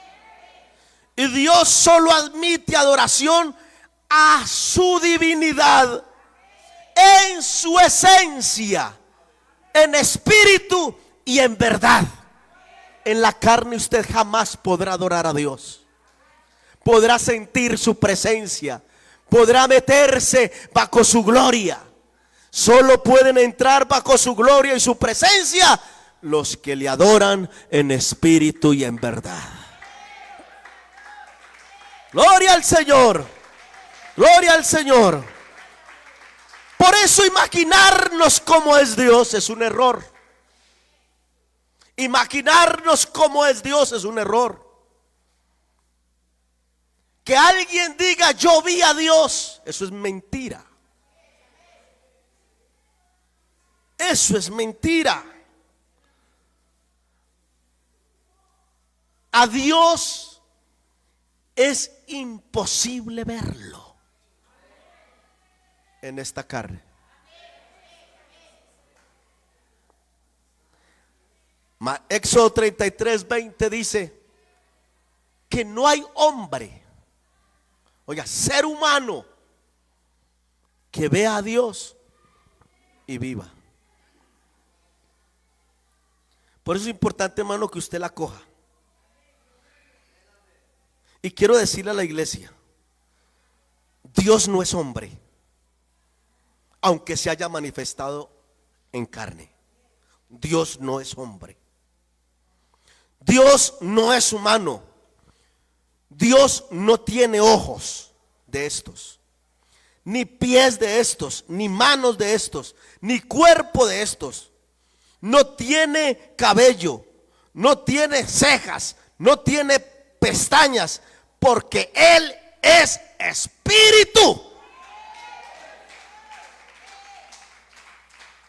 Y Dios solo admite adoración a su divinidad en su esencia, en espíritu y en verdad. En la carne usted jamás podrá adorar a Dios. Podrá sentir su presencia, podrá meterse bajo su gloria. Solo pueden entrar bajo su gloria y su presencia los que le adoran en espíritu y en verdad. Gloria al Señor, gloria al Señor. Por eso imaginarnos cómo es Dios es un error. Imaginarnos cómo es Dios es un error. Que alguien diga yo vi a Dios, eso es mentira. Eso es mentira. A Dios es imposible verlo en esta carne. Éxodo 33:20 dice que no hay hombre, oiga, ser humano, que vea a Dios y viva. Por eso es importante, hermano, que usted la coja. Y quiero decirle a la iglesia, Dios no es hombre, aunque se haya manifestado en carne. Dios no es hombre. Dios no es humano, Dios no tiene ojos de estos, ni pies de estos, ni manos de estos, ni cuerpo de estos. No tiene cabello, no tiene cejas, no tiene pestañas, porque Él es espíritu.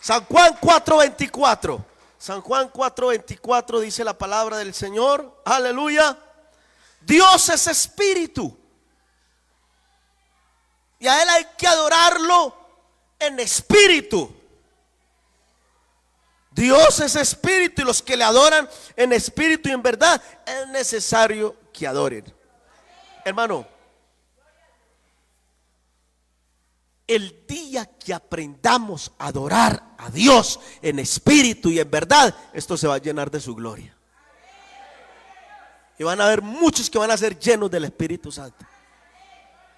San Juan 4:24. San Juan 4:24 dice la palabra del Señor. Aleluya. Dios es espíritu. Y a Él hay que adorarlo en espíritu. Dios es espíritu, y los que le adoran en espíritu y en verdad es necesario que adoren. Hermano, el día que aprendamos a adorar a Dios en espíritu y en verdad, esto se va a llenar de su gloria. Y van a haber muchos que van a ser llenos del Espíritu Santo.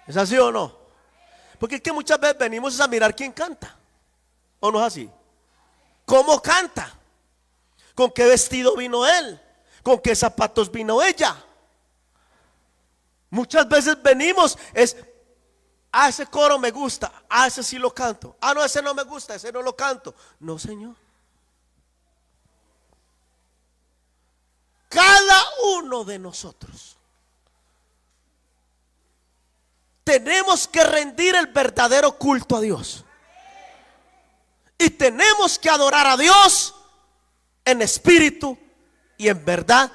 ¿Es así o no? Porque es que muchas veces venimos a mirar quién canta. ¿O no es así? ¿Cómo canta? ¿Con qué vestido vino él? ¿Con qué zapatos vino ella? Muchas veces venimos es: ese coro me gusta, ese sí lo canto. No, ese no me gusta, ese no lo canto. No, Señor. Cada uno de nosotros tenemos que rendir el verdadero culto a Dios. Y tenemos que adorar a Dios en espíritu y en verdad.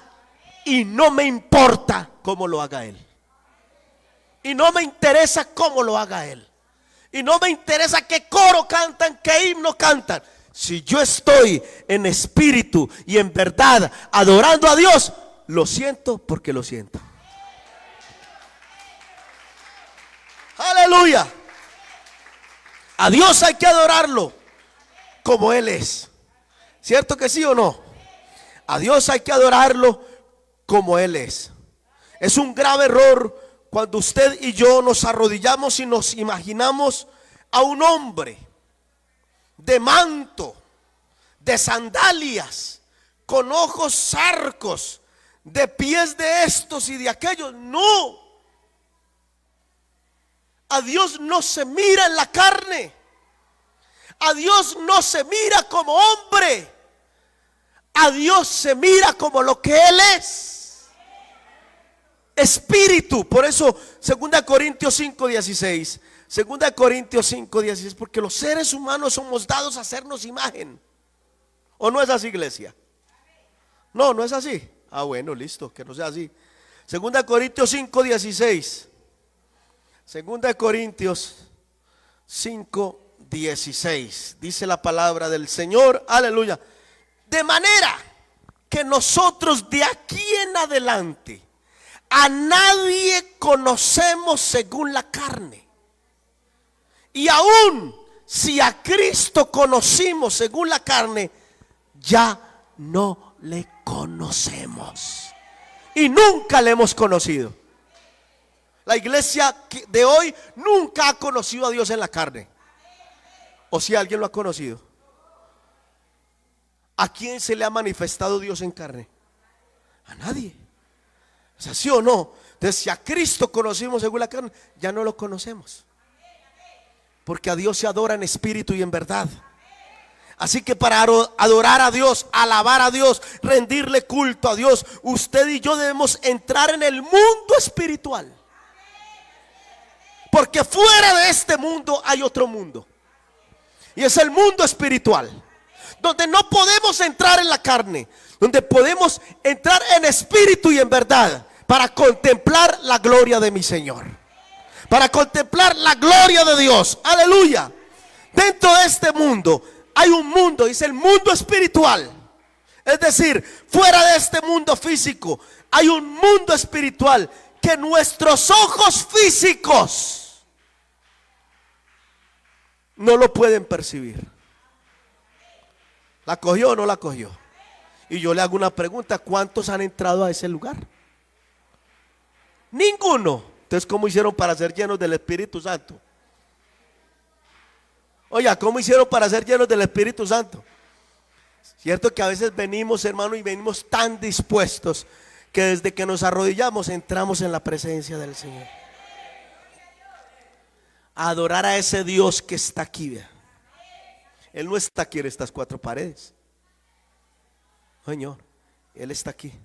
Y no me importa cómo lo haga Él. Y no me interesa cómo lo haga Él. Y no me interesa qué coro cantan, qué himno cantan. Si yo estoy en espíritu y en verdad adorando a Dios, lo siento porque lo siento. Aleluya. A Dios hay que adorarlo como Él es. ¿Cierto que sí o no? A Dios hay que adorarlo como Él es. Es un grave error cuando usted y yo nos arrodillamos y nos imaginamos a un hombre de manto, de sandalias, con ojos zarcos, de pies de estos y de aquellos. No. A Dios no se mira en la carne. A Dios no se mira como hombre. A Dios se mira como lo que Él es: espíritu. Por eso 2 Corintios 5:16. 2 Corintios 5:16. Porque los seres humanos somos dados a hacernos imagen. ¿O no es así, iglesia? No, no es así. Bueno, listo, que no sea así. 2 Corintios 5:16. 2 Corintios 5:16. Dice la palabra del Señor. Aleluya. De manera que nosotros de aquí en adelante a nadie conocemos según la carne. Y aún si a Cristo conocimos según la carne, ya no le conocemos. Y nunca le hemos conocido. La iglesia de hoy nunca ha conocido a Dios en la carne. ¿O si alguien lo ha conocido? ¿A quién se le ha manifestado Dios en carne? A nadie. ¿Es así o no? Entonces, si a Cristo conocimos según la carne, ya no lo conocemos. Porque a Dios se adora en espíritu y en verdad. Así que para adorar a Dios, alabar a Dios, rendirle culto a Dios, usted y yo debemos entrar en el mundo espiritual. Porque fuera de este mundo hay otro mundo. Y es el mundo espiritual, donde no podemos entrar en la carne, donde podemos entrar en espíritu y en verdad, para contemplar la gloria de mi Señor, para contemplar la gloria de Dios. Aleluya. Dentro de este mundo hay un mundo, es el mundo espiritual. Es decir, fuera de este mundo físico hay un mundo espiritual que nuestros ojos físicos no lo pueden percibir. ¿La cogió o no la cogió? Y yo le hago una pregunta: ¿cuántos han entrado a ese lugar? Ninguno. Entonces, ¿cómo hicieron para ser llenos del Espíritu Santo? Oiga, ¿cómo hicieron para ser llenos del Espíritu Santo? Cierto que a veces venimos, hermano, y venimos tan dispuestos que desde que nos arrodillamos entramos en la presencia del Señor. A adorar a ese Dios que está aquí, vea. Él no está aquí en estas cuatro paredes. Señor, Él está aquí.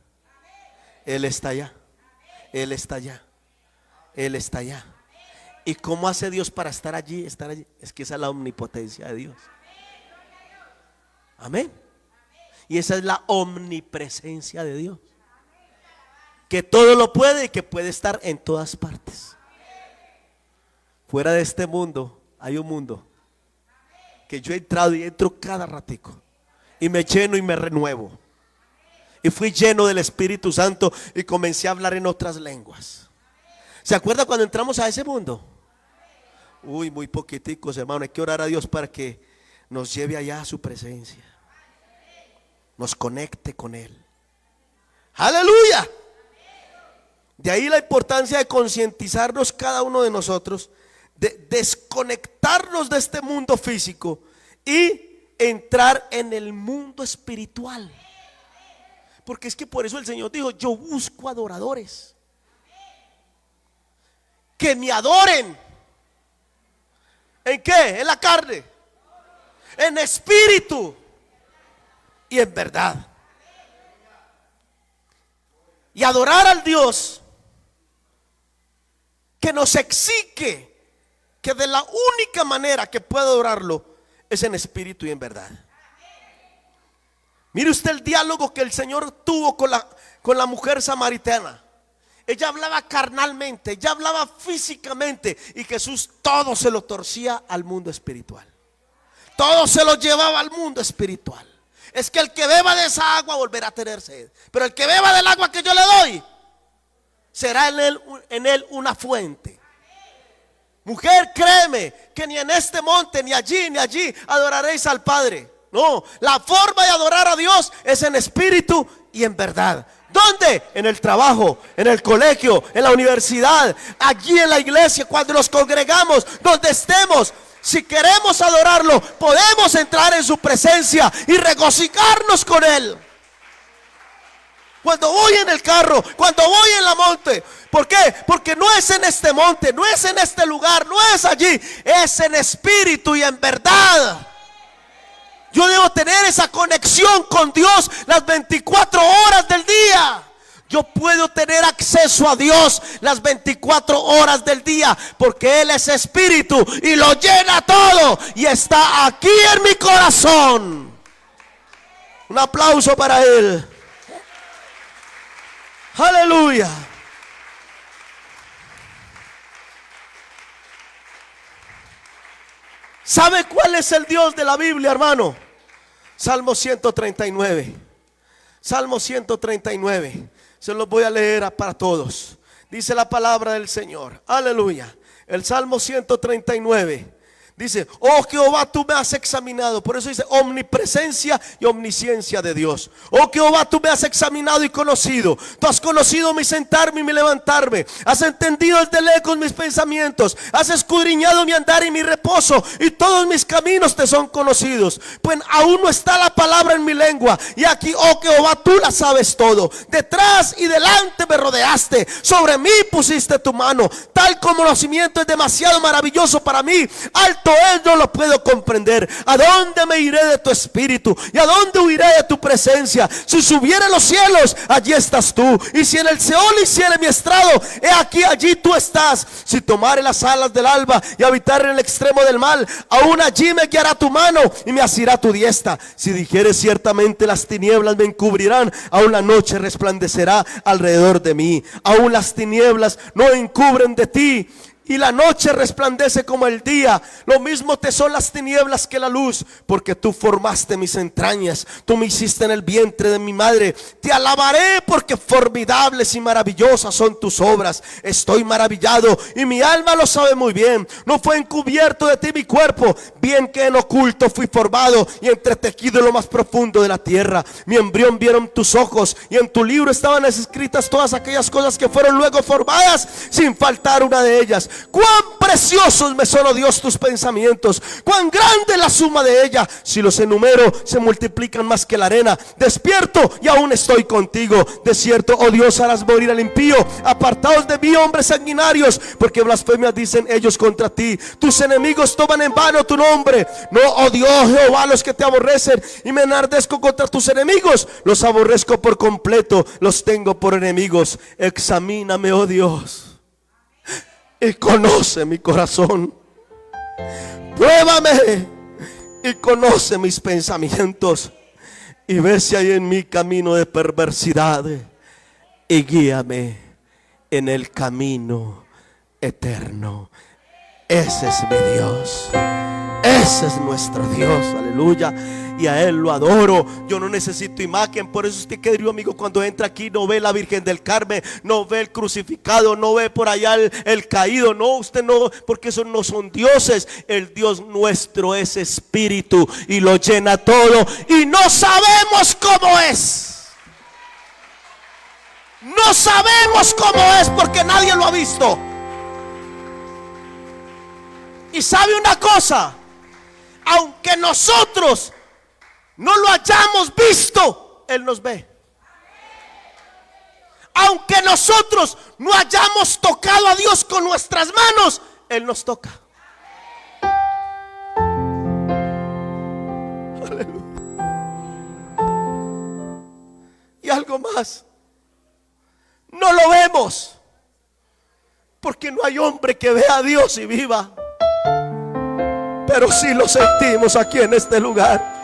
Él está allá. Él está allá. Él está allá. ¿Y cómo hace Dios para estar allí? Estar allí. Es que esa es la omnipotencia de Dios. Amén. Y esa es la omnipresencia de Dios, que todo lo puede y que puede estar en todas partes. Fuera de este mundo hay un mundo que yo he entrado y entro cada ratico y me lleno y me renuevo. Y fui lleno del Espíritu Santo y comencé a hablar en otras lenguas. ¿Se acuerda cuando entramos a ese mundo? Uy, muy poquiticos, hermano. Hay que orar a Dios para que nos lleve allá a su presencia, nos conecte con Él. ¡Aleluya! De ahí la importancia de concientizarnos cada uno de nosotros, de desconectarnos de este mundo físico y entrar en el mundo espiritual. Porque es que por eso el Señor dijo: yo busco adoradores que me adoren. ¿En qué? En la carne, en espíritu y en verdad. Y adorar al Dios que nos exige que de la única manera que puede adorarlo es en espíritu y en verdad. Mire usted el diálogo que el Señor tuvo con la mujer samaritana. Ella hablaba carnalmente, ella hablaba físicamente, y Jesús todo se lo torcía al mundo espiritual. Todo se lo llevaba al mundo espiritual. Es que el que beba de esa agua volverá a tener sed, pero el que beba del agua que yo le doy, será en él una fuente. Mujer, créeme que ni en este monte, ni allí adoraréis al Padre. No, la forma de adorar a Dios es en espíritu y en verdad. ¿Dónde? En el trabajo, en el colegio, en la universidad, allí en la iglesia, cuando nos congregamos, donde estemos. Si queremos adorarlo, podemos entrar en su presencia y regocijarnos con Él. Cuando voy en el carro, cuando voy en la monte. ¿Por qué? Porque no es en este monte, no es en este lugar, no es allí, es en espíritu y en verdad. Yo debo tener esa conexión con Dios las 24 horas del día. Yo puedo tener acceso a Dios las 24 horas del día, porque Él es espíritu y lo llena todo y está aquí en mi corazón. Un aplauso para Él. Aleluya. ¿Sabe cuál es el Dios de la Biblia, hermano? Salmo 139. Salmo 139. Se los voy a leer para todos. Dice la palabra del Señor. Aleluya. El Salmo 139. Dice: oh Jehová, tú me has examinado. Por eso dice omnipresencia y omnisciencia de Dios. Oh Jehová, tú me has examinado y conocido. Tú has conocido mi sentarme y mi levantarme. Has entendido desde lejos mis pensamientos. Has escudriñado mi andar y mi reposo. Y todos mis caminos te son conocidos. Pues aún no está la palabra en mi lengua. Y aquí, oh Jehová, tú la sabes todo. Detrás y delante me rodeaste. Sobre mí pusiste tu mano. Tal conocimiento es demasiado maravilloso para mí. Alto es, no lo puedo comprender. ¿A dónde me iré de tu espíritu? ¿Y a dónde huiré de tu presencia? Si subiere a los cielos, allí estás tú. Y si en el Seol hiciere mi estrado, he aquí, allí tú estás. Si tomare las alas del alba y habitar en el extremo del mal, aún allí me guiará tu mano y me asirá tu diestra. Si dijere ciertamente las tinieblas me encubrirán, aún la noche resplandecerá alrededor de mí. Aún las tinieblas no encubren de ti, y la noche resplandece como el día. Lo mismo te son las tinieblas que la luz, porque tú formaste mis entrañas, tú me hiciste en el vientre de mi madre. Te alabaré porque formidables y maravillosas son tus obras. Estoy maravillado y mi alma lo sabe muy bien. No fue encubierto de ti mi cuerpo, bien que en oculto fui formado y entretejido en lo más profundo de la tierra. Mi embrión vieron tus ojos, y en tu libro estaban escritas todas aquellas cosas que fueron luego formadas, sin faltar una de ellas. Cuán preciosos me son, oh Dios, tus pensamientos. Cuán grande la suma de ella. Si los enumero, se multiplican más que la arena. Despierto y aún estoy contigo. De cierto, oh Dios, harás morir al impío. Apartaos de mí, hombres sanguinarios, porque blasfemias dicen ellos contra ti. Tus enemigos toman en vano tu nombre. No, oh Dios, Jehová, los que te aborrecen, y me enardezco contra tus enemigos. Los aborrezco por completo, los tengo por enemigos. Examíname, oh Dios, y conoce mi corazón. Pruébame y conoce mis pensamientos, y ve si hay en mí camino de perversidad, y guíame en el camino eterno. Ese es mi Dios, ese es nuestro Dios, aleluya. Y a Él lo adoro. Yo no necesito imagen. Por eso usted, querido amigo, cuando entra aquí, no ve la Virgen del Carmen, no ve el crucificado, no ve por allá el caído. No, usted no, porque esos no son dioses. El Dios nuestro es espíritu y lo llena todo. Y no sabemos cómo es. No sabemos cómo es, porque nadie lo ha visto. Y sabe una cosa, aunque nosotros no lo hayamos visto, Él nos ve. Aunque nosotros no hayamos tocado a Dios con nuestras manos, Él nos toca. Aleluya. Y algo más, no lo vemos, porque no hay hombre que vea a Dios y viva. Pero sí lo sentimos aquí en este lugar.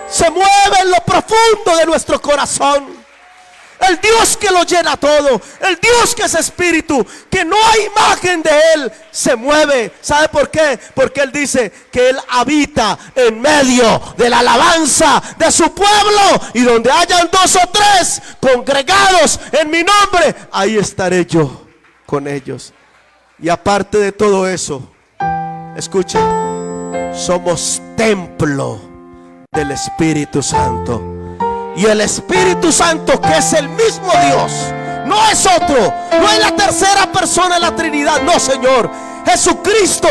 Se mueve en lo profundo de nuestro corazón. El Dios que lo llena todo, el Dios que es espíritu, que no hay imagen de Él, se mueve. ¿Sabe por qué? Porque Él dice que Él habita en medio de la alabanza de su pueblo. Y donde hayan 2 o 3 congregados en mi nombre, ahí estaré yo con ellos. Y aparte de todo eso, escucha, somos templo del Espíritu Santo. Y el Espíritu Santo, que es el mismo Dios, no es otro, no es la tercera persona de la Trinidad, no, Señor. Jesucristo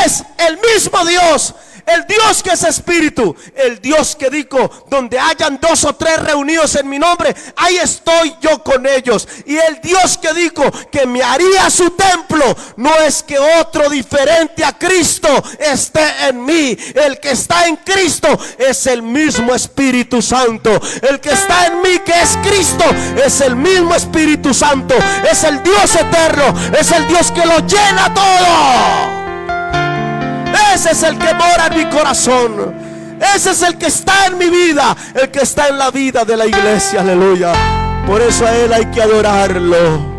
es el mismo Dios. El Dios que es espíritu, el Dios que dijo, donde hayan 2 o 3 reunidos en mi nombre, ahí estoy yo con ellos. Y el Dios que dijo que me haría su templo, no es que otro diferente a Cristo esté en mí. El que está en Cristo es el mismo Espíritu Santo. El que está en mí, que es Cristo, es el mismo Espíritu Santo. Es el Dios eterno, es el Dios que lo llena todo. Ese es el que mora en mi corazón. Ese es el que está en mi vida, el que está en la vida de la iglesia, aleluya. Por eso a Él hay que adorarlo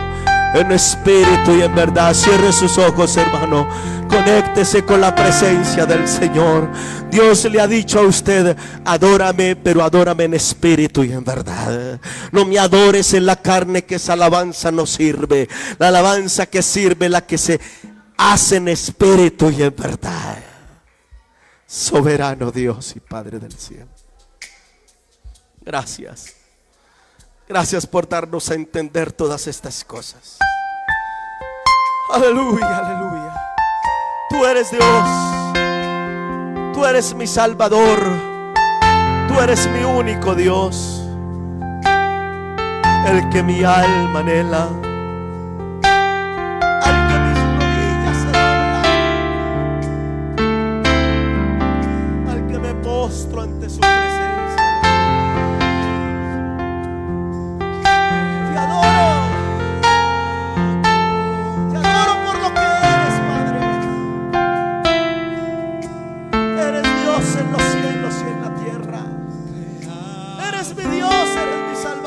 en espíritu y en verdad. Cierre sus ojos, hermano. Conéctese con la presencia del Señor. Dios le ha dicho a usted: adórame, pero adórame en espíritu y en verdad. No me adores en la carne, que esa alabanza no sirve. La alabanza que sirve, la que se hace en espíritu y en verdad. Soberano Dios y Padre del cielo, gracias. Gracias por darnos a entender todas estas cosas. Aleluya, aleluya. Tú eres Dios. Tú eres mi Salvador. Tú eres mi único Dios, el que mi alma anhela, al que mis rodillas se doblan, al que me postro ante su presencia. Te adoro por lo que eres, Padre. Eres Dios en los cielos y en la tierra. Eres mi Dios, eres mi Salvador.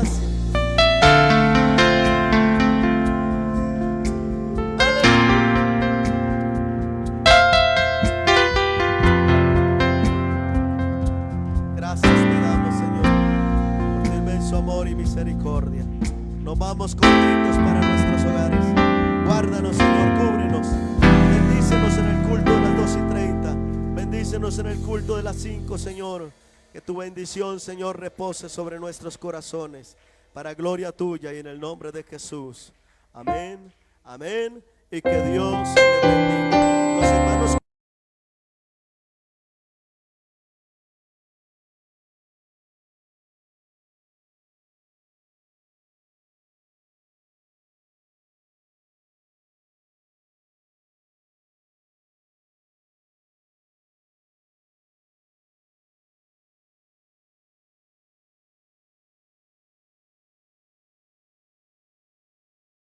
gracias. Gracias te damos, Señor, por tu inmenso amor y misericordia. Nos vamos contentos para nuestros hogares. Guárdanos, Señor, cúbrenos. Bendícenos en el culto de las 2:30. Bendícenos en el culto de las 5, Señor. Que tu bendición, Señor, repose sobre nuestros corazones, para gloria tuya y en el nombre de Jesús. Amén, amén, y que Dios te bendiga. Los hermanos